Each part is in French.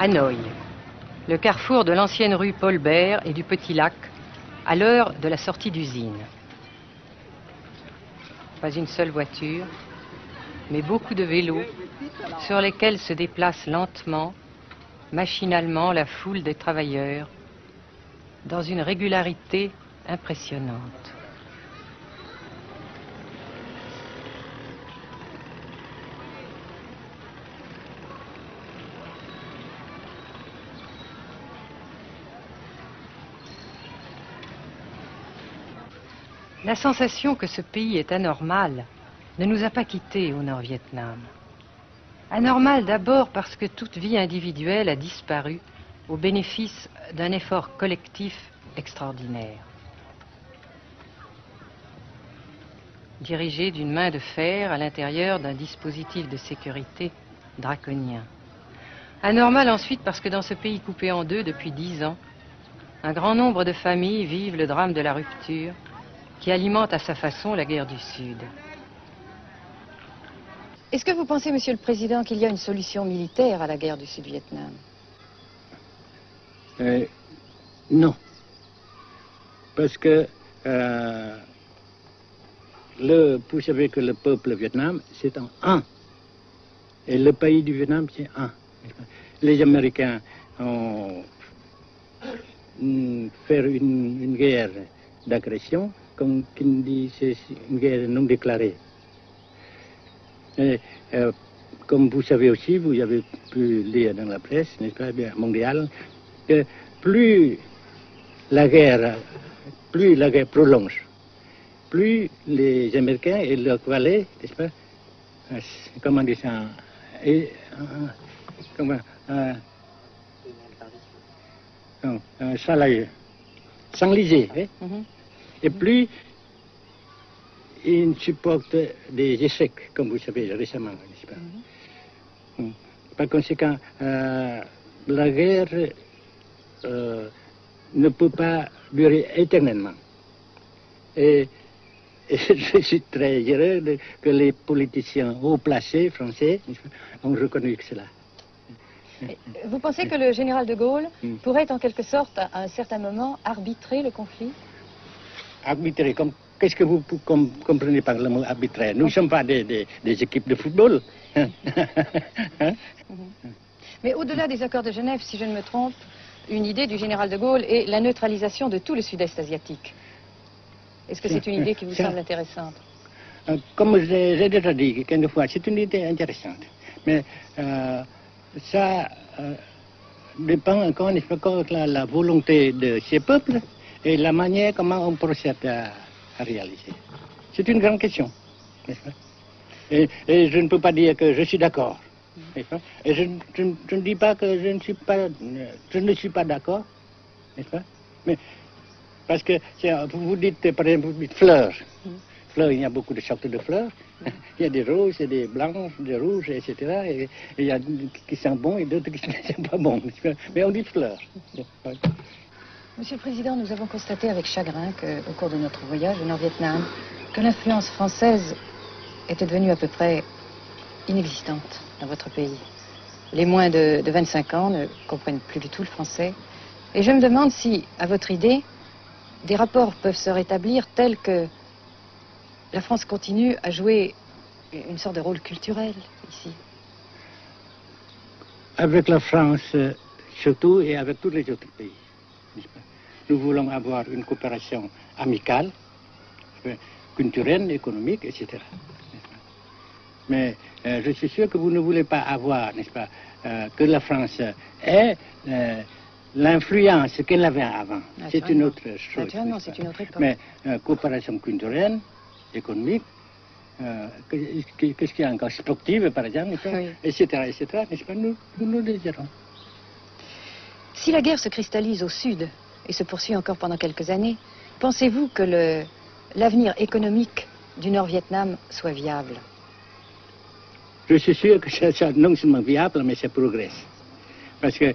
Hanoï, le carrefour de l'ancienne rue Paul Bert et du Petit Lac, à l'heure de la sortie d'usine. Pas une seule voiture, mais beaucoup de vélos sur lesquels se déplace lentement, machinalement la foule des travailleurs, dans une régularité impressionnante. La sensation que ce pays est anormal ne nous a pas quittés au Nord-Vietnam. Anormal d'abord parce que toute vie individuelle a disparu au bénéfice d'un effort collectif extraordinaire. Dirigé d'une main de fer à l'intérieur d'un dispositif de sécurité draconien. Anormal ensuite parce que dans ce pays coupé en deux depuis 10 ans, un grand nombre de familles vivent le drame de la rupture qui alimente à sa façon la guerre du Sud. Est-ce que vous pensez, Monsieur le Président, qu'il y a une solution militaire à la guerre du Sud-Vietnam? Non. Parce que vous savez que le peuple Vietnam, c'est un. Et le pays du Vietnam, c'est un. Les Américains ont fait une guerre d'agression, comme qui dit, c'est une guerre non déclarée. Et, comme vous savez aussi, vous avez pu lire dans la presse, n'est-ce pas, bien, mondiale, que plus la guerre prolonge, plus les Américains et leurs valets, n'est-ce pas, comment dire ça, s'enliser, hein? Et plus ils supportent des échecs, comme vous savez récemment, n'est-ce pas? Par conséquent, la guerre ne peut pas durer éternellement. Et je suis très heureux que les politiciens haut placés français ont reconnu cela. Vous pensez que le général de Gaulle pourrait en quelque sorte, à un certain moment, arbitrer le conflit? Arbitrer, qu'est-ce que vous comprenez par le mot arbitraire? Nous ne sommes pas des équipes de football. Mais au-delà des accords de Genève, si je ne me trompe, une idée du général de Gaulle est la neutralisation de tout le sud-est asiatique. Est-ce que c'est une idée qui vous semble intéressante? Comme j'ai déjà dit quelquefois, c'est une idée intéressante. Mais ça dépend encore de la volonté de ces peuples et la manière comment on procède à réaliser. C'est une grande question, n'est-ce pas? Et je ne peux pas dire que je suis d'accord. Et je ne dis pas que je ne suis pas d'accord, n'est-ce pas? Mais parce que vous dites, par exemple, vous dites fleurs. Fleurs, il y a beaucoup de sortes de fleurs. Il y a des roses, il y a des blanches, des rouges, etc. Et il y a qui sont bons et d'autres qui ne sont pas bons. Mais on dit fleurs. Monsieur le Président, nous avons constaté avec chagrin qu'au cours de notre voyage au Nord-Vietnam, que l'influence française était devenue à peu près inexistante dans votre pays. Les moins de 25 ans ne comprennent plus du tout le français. Et je me demande si, à votre idée, des rapports peuvent se rétablir tels que la France continue à jouer une sorte de rôle culturel ici. Avec la France, surtout, et avec tous les autres pays. Nous voulons avoir une coopération amicale, culturelle, économique, etc. Mais je suis sûr que vous ne voulez pas avoir, n'est-ce pas, que la France ait l'influence qu'elle avait avant. C'est une autre chose. Naturellement, c'est une autre époque. Mais coopération culturelle, économique, qu'est-ce qu'il y a encore, sportive par exemple, etc., n'est-ce pas, nous désirons. Si la guerre se cristallise au sud et se poursuit encore pendant quelques années, pensez-vous que l'avenir économique du Nord-Vietnam soit viable? Je suis sûr que c'est non seulement viable, mais ça progresse. Parce que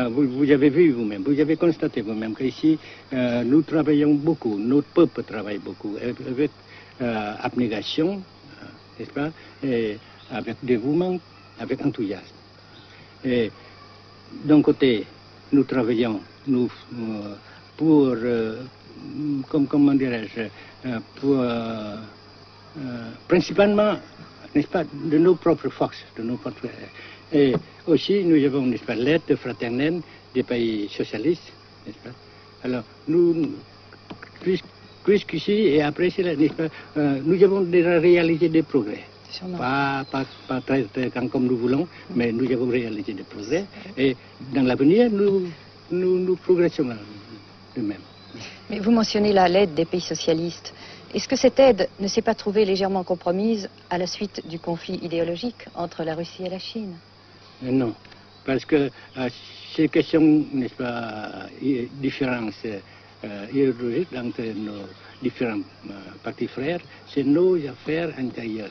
vous avez vu vous-même, vous avez constaté vous-même qu'ici, nous travaillons beaucoup, notre peuple travaille beaucoup, avec abnégation, n'est-ce pas, et avec dévouement, avec enthousiasme. Et d'un côté, nous travaillons pour, comment dirais-je, pour, principalement, n'est-ce pas, de nos propres forces, et aussi nous avons, n'est-ce pas, l'aide fraternelle des pays socialistes, n'est-ce pas. Alors, nous, jusqu'ici et après cela, n'est-ce pas, nous avons déjà réalisé des progrès. Pas très grand comme nous voulons, mais nous avons réalisé des progrès. Et dans l'avenir, nous progressons de même. Mais vous mentionnez là l'aide des pays socialistes. Est-ce que cette aide ne s'est pas trouvée légèrement compromise à la suite du conflit idéologique entre la Russie et la Chine? Non, parce que ces questions, n'est-ce pas, différences idéologiques entre nos différents partis frères, c'est nos affaires intérieures.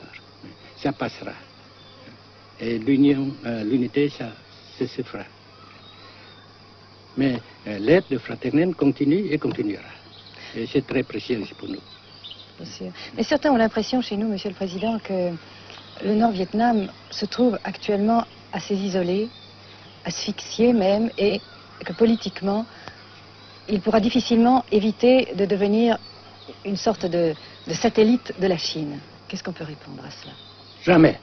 Ça passera. Et l'unité, ça se fera. Mais l'aide fraternelle continue et continuera. Et c'est très précieux pour nous. Bien sûr. Mais certains ont l'impression chez nous, Monsieur le Président, que le Nord-Vietnam se trouve actuellement assez isolé, asphyxié même, et que politiquement, il pourra difficilement éviter de devenir une sorte de satellite de la Chine. Qu'est-ce qu'on peut répondre à cela? Jamais.